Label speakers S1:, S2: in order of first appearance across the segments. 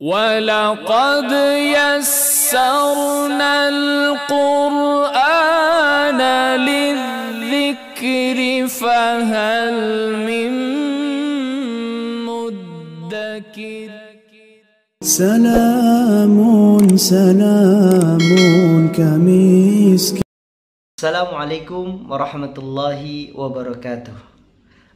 S1: وَلَقَدْ يَسَّرْنَا الْقُرْآنَ لِلذِّكْرِ فَهَلْ مِن مُّدَّكِرٍ.
S2: سلام كمسك.
S3: Assalamualaikum warahmatullahi wabarakatuh.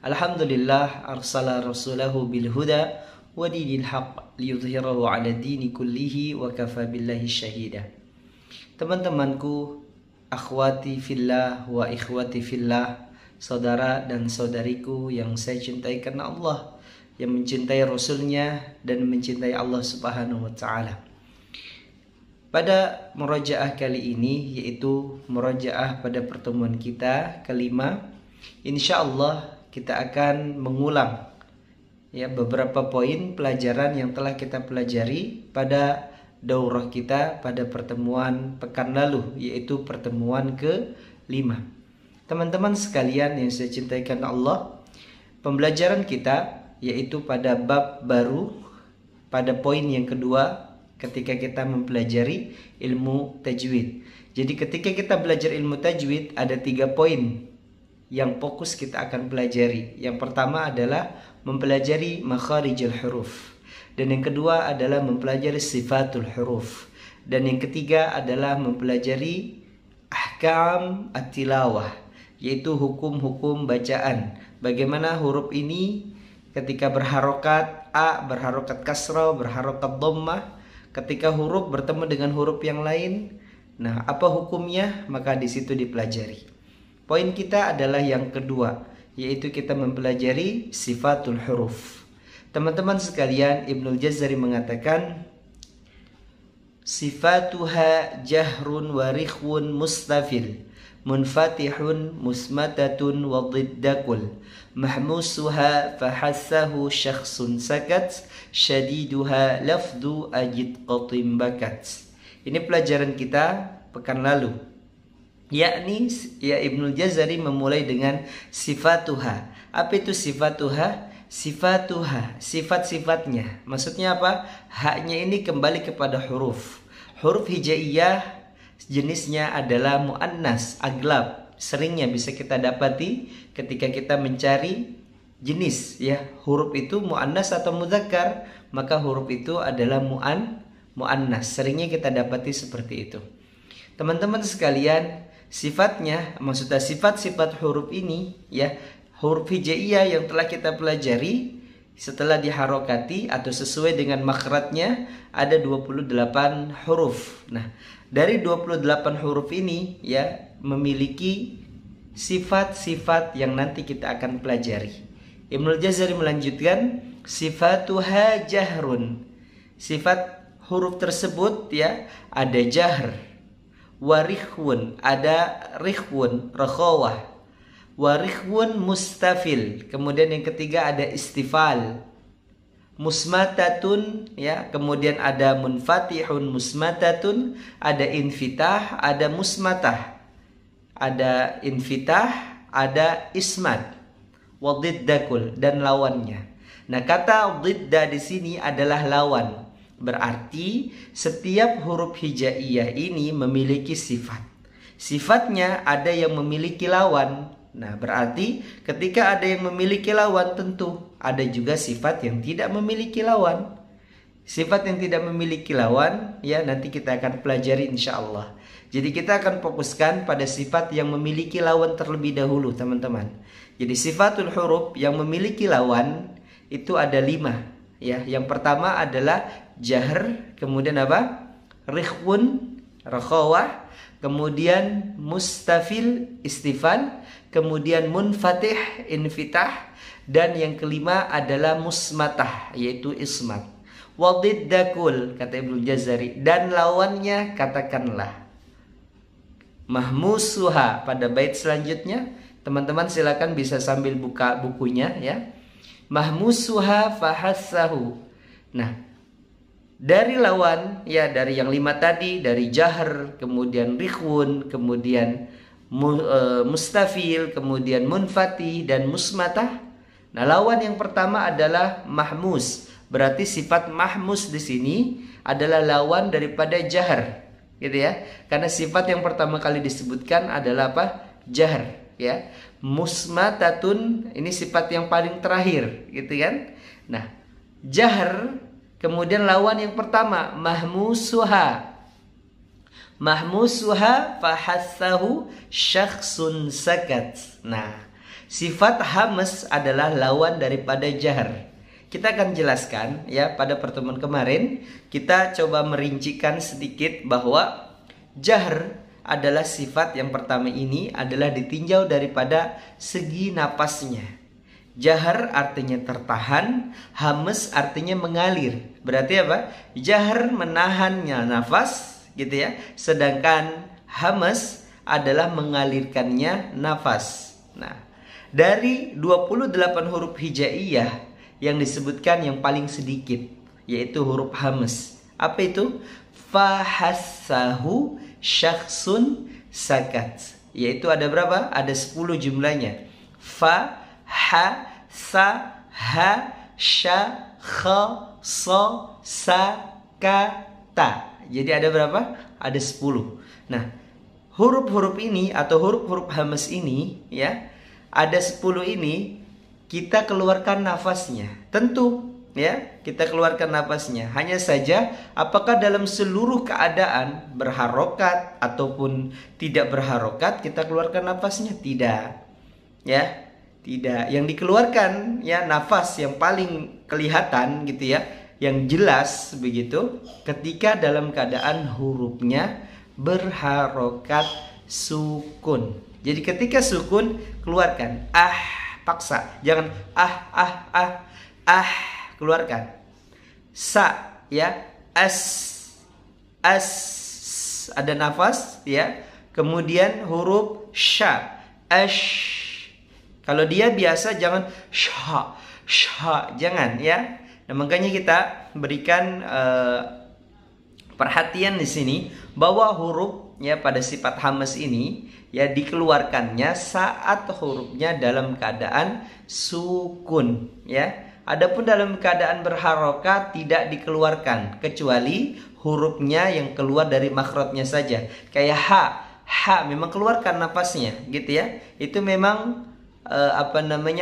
S3: Alhamdulillah arsala rasulahu bil huda wa dinil haq liyudhhirahu 'ala dini kullihi wa kafa billahi syahida. Teman-temanku, akhwati fillah wa ikhwati fillah, saudara dan saudariku yang saya cintai karena Allah, yang mencintai Rasulnya dan mencintai Allah Subhanahu wa ta'ala. Pada murojaah kali ini, yaitu murojaah pada pertemuan kita kelima, insya Allah kita akan mengulang beberapa poin pelajaran yang telah kita pelajari pada daurah kita pada pertemuan pekan lalu, yaitu pertemuan ke-5. Teman-teman sekalian yang saya cintai karena Allah, pembelajaran kita yaitu pada bab baru, pada poin yang kedua ketika kita mempelajari ilmu tajwid. Jadi ketika kita belajar ilmu tajwid ada 3 poin yang fokus kita akan pelajari. Yang pertama adalah mempelajari makharijul huruf, dan yang kedua adalah mempelajari sifatul huruf, dan yang ketiga adalah mempelajari ahkam at-tilawah, yaitu hukum-hukum bacaan. Bagaimana huruf ini ketika berharokat a, berharokat kasrah, berharokat dhammah, ketika huruf bertemu dengan huruf yang lain, nah apa hukumnya? Maka di situ dipelajari. Poin kita adalah yang kedua, yaitu kita mempelajari sifatul huruf. Teman-teman sekalian, Ibnul Jazari mengatakan sifatuha jahrun wa rikhwun mustafil, munfatihun musmatatun wa diddakul, mahmusuha fahassahu syakhsun sakat, syadiduha lafdu ajid qatim bakat. Ini pelajaran kita pekan lalu, yakni Ibnul Jazari memulai dengan sifatuha. Apa itu sifatuha? Sifatuha, sifat-sifatnya. Maksudnya apa? Haknya ini kembali kepada huruf. Huruf hijaiyah jenisnya adalah muannas, aglab. Seringnya bisa kita dapati ketika kita mencari jenis huruf itu muannas atau mudzakkar, maka huruf itu adalah muannas. Seringnya kita dapati seperti itu. Teman-teman sekalian, sifatnya, maksudnya sifat-sifat huruf ini huruf hijaiyah yang telah kita pelajari setelah diharokati atau sesuai dengan makhrajnya ada 28 huruf. Nah, dari 28 huruf ini memiliki sifat-sifat yang nanti kita akan pelajari. Ibnul Jazari melanjutkan sifatuha jahrun. Sifat huruf tersebut ada jahr, warikhwun, ada rikhwun, rakhawah, warikhwun mustafil. Kemudian yang ketiga ada istifal, musmatatun, kemudian ada munfatihun musmatatun, ada infitah, ada musmatah, ada infitah, ada ismat, wadiddakul, dan lawannya. Nah, kata didda di sini adalah lawan. Berarti setiap huruf hijaiyah ini memiliki sifat. Sifatnya ada yang memiliki lawan. Nah, berarti ketika ada yang memiliki lawan, tentu ada juga sifat yang tidak memiliki lawan. Sifat yang tidak memiliki lawan nanti kita akan pelajari insya Allah. Jadi kita akan fokuskan pada sifat yang memiliki lawan terlebih dahulu, teman-teman. Jadi sifatul huruf yang memiliki lawan itu ada 5. Yang pertama adalah jahr, kemudian apa? Rikhwun, rakhawah, kemudian mustafil, istifal, kemudian munfatih, infitah, dan yang kelima adalah musmatah, yaitu ismat. Wadiddakul, kata Ibnu Jazari, dan lawannya katakanlah. Mahmusuha, pada bait selanjutnya, teman-teman silakan bisa sambil buka bukunya Mahmusuha fahassahu. Nah, dari lawan dari yang 5 tadi, dari jahr, kemudian rikhwun, kemudian mustafil, kemudian munfatih dan musmatah. Nah, lawan yang pertama adalah mahmus. Berarti sifat mahmus di sini adalah lawan daripada jahar, gitu ya. Karena sifat yang pertama kali disebutkan adalah apa? Jahar, ya. Musmatatun ini sifat yang paling terakhir, gitu kan? Nah, jahar kemudian lawan yang pertama mahmusuha. Mahmusuha fahassahu syakhsun sakat. Nah, sifat hamas adalah lawan daripada jahar. Kita akan jelaskan ya, pada pertemuan kemarin kita coba merincikan sedikit bahwa jahar adalah sifat yang pertama ini adalah ditinjau daripada segi napasnya. Jahar artinya tertahan, hamas artinya mengalir. Berarti apa? Jahar menahannya nafas, gitu ya. Sedangkan hamas adalah mengalirkannya nafas. Nah, dari 28 huruf hijaiyah yang disebutkan yang paling sedikit yaitu huruf hamas. Apa itu? Fahassahu syakhsun sakat. Yaitu ada berapa? Ada 10 jumlahnya. Fa, ha, sa, ha, sha, kha, sa, sa, ka, ta. Jadi ada berapa? Ada 10. Nah, huruf-huruf ini atau huruf-huruf hamas ini ya, ada 10 ini kita keluarkan nafasnya. Tentu ya, kita keluarkan nafasnya. Hanya saja apakah dalam seluruh keadaan berharokat ataupun tidak berharokat kita keluarkan nafasnya? Tidak. Ya, tidak. Yang dikeluarkan ya nafas yang paling kelihatan gitu ya, yang jelas begitu ketika dalam keadaan hurufnya berharokat sukun. Jadi ketika sukun keluarkan paksa, jangan keluarkan. Sa ya, as ada nafas ya. Kemudian huruf sya, ash. Kalau dia biasa jangan sha, jangan ya. Nah, makanya kita berikan perhatian di sini bahwa huruf ya pada sifat hamas ini ya dikeluarkannya saat hurufnya dalam keadaan sukun ya. Adapun dalam keadaan berharokat tidak dikeluarkan kecuali hurufnya yang keluar dari makhrajnya saja. Kayak ha memang keluarkan nafasnya gitu ya. Itu memang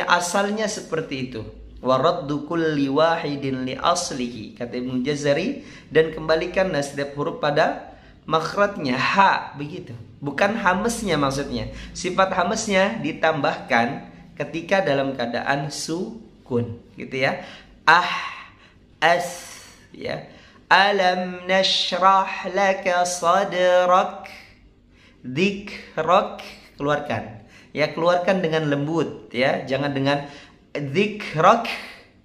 S3: asalnya seperti itu. Waraddu kulli wahidin li aslihi, kata Ibnu Jazari, dan kembalikanlah setiap huruf pada makhrajnya ha, begitu. Bukan hamasnya maksudnya. Sifat hamasnya ditambahkan ketika dalam keadaan sukun, gitu ya. As ya. Alam nashrah laka sadrak. Dzikrak, keluarkan. Ya, keluarkan dengan lembut ya, jangan dengan dzikrak,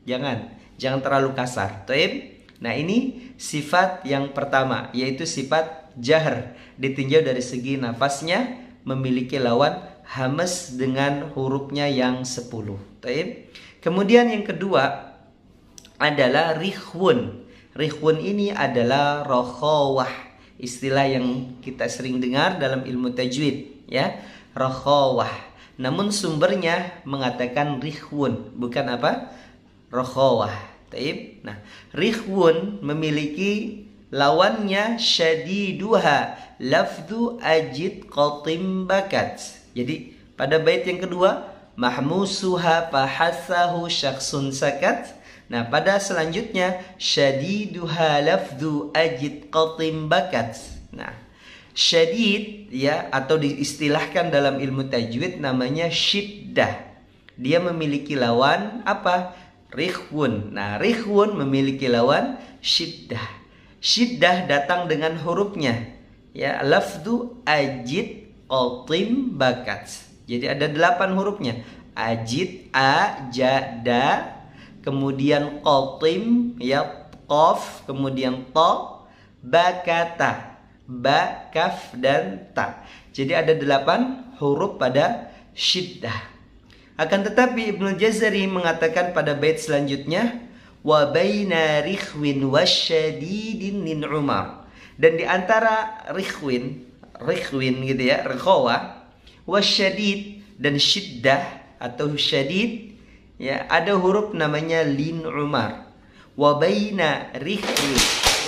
S3: jangan terlalu kasar. Taib. Nah, ini sifat yang pertama yaitu sifat jahar, ditinjau dari segi nafasnya memiliki lawan hamas dengan hurufnya yang 10. Taib. Kemudian yang kedua adalah rikhwun. Rikhwun ini adalah rokhawah, istilah yang kita sering dengar dalam ilmu tajwid ya, rokhawah. Namun sumbernya mengatakan rikhwun, bukan apa? Rokhawah. Taib. Nah, rikhwun memiliki lawannya syadiduha, lafdhu ajid qatim bakat. Jadi pada bait yang kedua mahmusuha fahassahu syakhsun sakat. Nah, pada selanjutnya syadiduha lafdhu ajid qatim bakat. Nah, syadid ya, atau diistilahkan dalam ilmu tajwid namanya syiddah. Dia memiliki lawan apa? Rikhwun. Nah, rikhwun memiliki lawan syiddah. Syiddah datang dengan hurufnya ya, lafdhu ajid qatim bakat. Jadi ada 8 hurufnya. Ajid, a, ja, da, kemudian qatim ya, qaf, kemudian ta, bakata, ba, kaf, dan ta. Jadi ada 8 huruf pada syiddah. Akan tetapi Ibnu Jazari mengatakan pada bait selanjutnya, wa baina rikhwin wasyadidin min Umar. Dan di antara rikhwin gitu ya, rikhawah, wasyadid dan syiddah atau syadid ya, ada huruf namanya lin Umar. wa baina rikhwin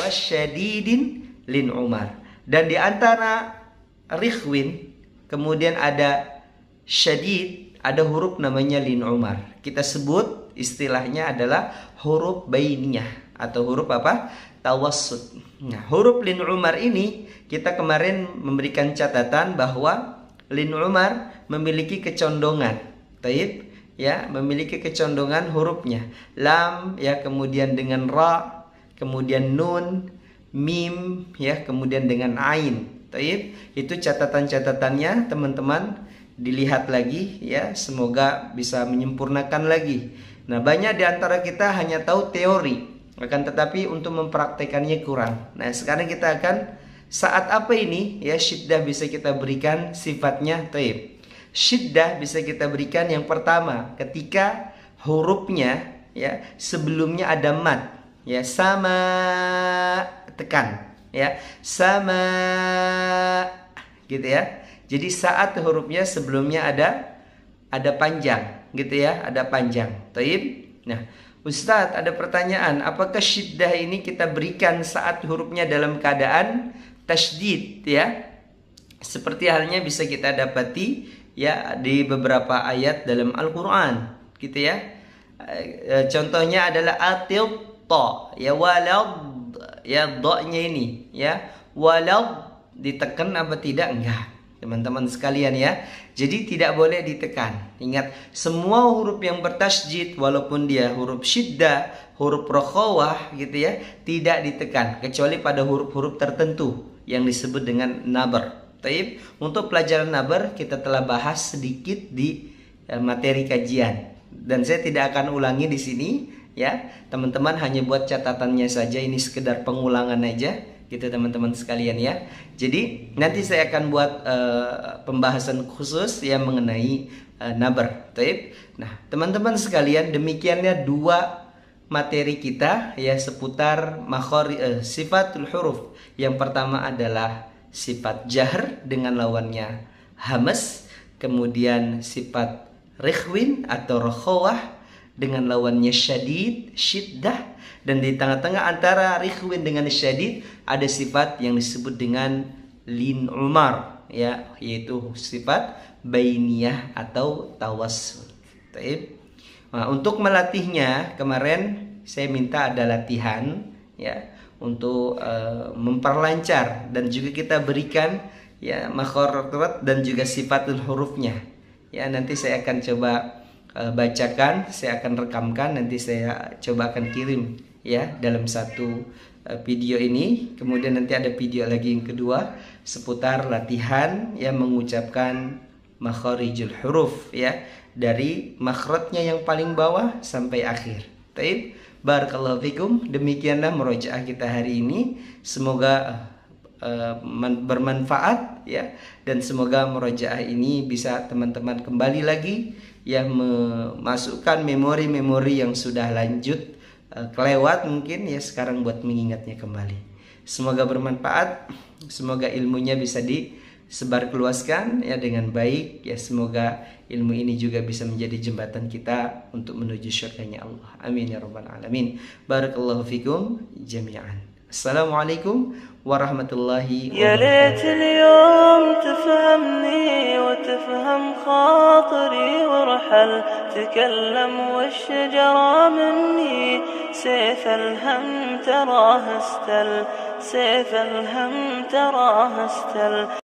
S3: wasyadidin lin Umar. Dan di antara rikhwin kemudian ada syadid, ada huruf namanya lin Umar. Kita sebut istilahnya adalah huruf bainiyah atau huruf apa? Tawassut. Nah, huruf lin Umar ini kita kemarin memberikan catatan bahwa lin Umar memiliki kecondongan. Taib, ya, memiliki kecondongan hurufnya. Lam, ya, kemudian dengan ra, kemudian nun, mim, ya, kemudian dengan ain. Taib, itu catatan-catatannya teman-teman dilihat lagi, ya, semoga bisa menyempurnakan lagi. Nah, banyak di antara kita hanya tahu teori, akan tetapi untuk mempraktekannya kurang. Nah, sekarang kita akan saat apa ini, ya, syiddah bisa kita berikan sifatnya. Taib, syiddah bisa kita berikan yang pertama ketika hurufnya, ya, sebelumnya ada mad, ya, sama, tekan, ya, sama, gitu ya. Jadi saat hurufnya sebelumnya ada panjang, gitu ya, ada panjang. Taib. Nah, Ustadz, ada pertanyaan, apakah syiddah ini kita berikan saat hurufnya dalam keadaan tasydid, ya? Seperti halnya bisa kita dapati, ya, di beberapa ayat dalam Al-Qur'an, gitu ya. Contohnya adalah atil ta, ya, walad, ya, do-nya ini, ya, walad ditekan apa tidak? Enggak, teman-teman sekalian, ya. Jadi tidak boleh ditekan. Ingat, semua huruf yang bertasydid walaupun dia huruf syiddah, huruf rokhawah, gitu ya, tidak ditekan kecuali pada huruf-huruf tertentu yang disebut dengan nabar. Taib, untuk pelajaran nabar kita telah bahas sedikit di materi kajian dan saya tidak akan ulangi di sini, ya. Teman-teman hanya buat catatannya saja, ini sekedar pengulangan aja, gitu teman-teman sekalian, ya. Jadi nanti saya akan buat pembahasan khusus yang mengenai nabar. Taib. Nah, teman-teman sekalian, demikiannya dua materi kita, ya, seputar sifatul huruf. Yang pertama adalah sifat jahr dengan lawannya hamas, kemudian sifat rikhwin atau rokhawah dengan lawannya syadid, syiddah, dan di tengah-tengah antara rikhwin dengan syadid ada sifat yang disebut dengan lin Umar, ya, yaitu sifat bainiyah atau tawassul. Taib. Nah, untuk melatihnya kemarin saya minta ada latihan, ya, untuk memperlancar dan juga kita berikan, ya, makhraj dan juga sifatul hurufnya. Ya, nanti saya akan coba bacakan, saya akan rekamkan, nanti saya coba akan kirim, ya, dalam satu video ini. Kemudian nanti ada video lagi yang kedua seputar latihan, ya, mengucapkan makharijul huruf, ya, dari makhrajnya yang paling bawah sampai akhir. Taib. Barakallahu fikum. Demikianlah murojaah kita hari ini. Semoga bermanfaat, ya, dan semoga murojaah ini bisa teman-teman kembali lagi, ya, memasukkan memori-memori yang sudah lanjut kelewat mungkin, ya, sekarang buat mengingatnya kembali. Semoga bermanfaat, semoga ilmunya bisa disebarluaskan, ya, dengan baik, ya. Semoga ilmu ini juga bisa menjadi jembatan kita untuk menuju syurganya Allah. Amin ya rabbal alamin. Barakallahu fikum jami'an. Assalamualaikum warahmatullahi wabarakatuh.
S4: يا ليت اليوم تفهمني وتفهم خاطري وارحل تكلم والشجرة مني سيف الهم تراه استل سيف الهم تراه استل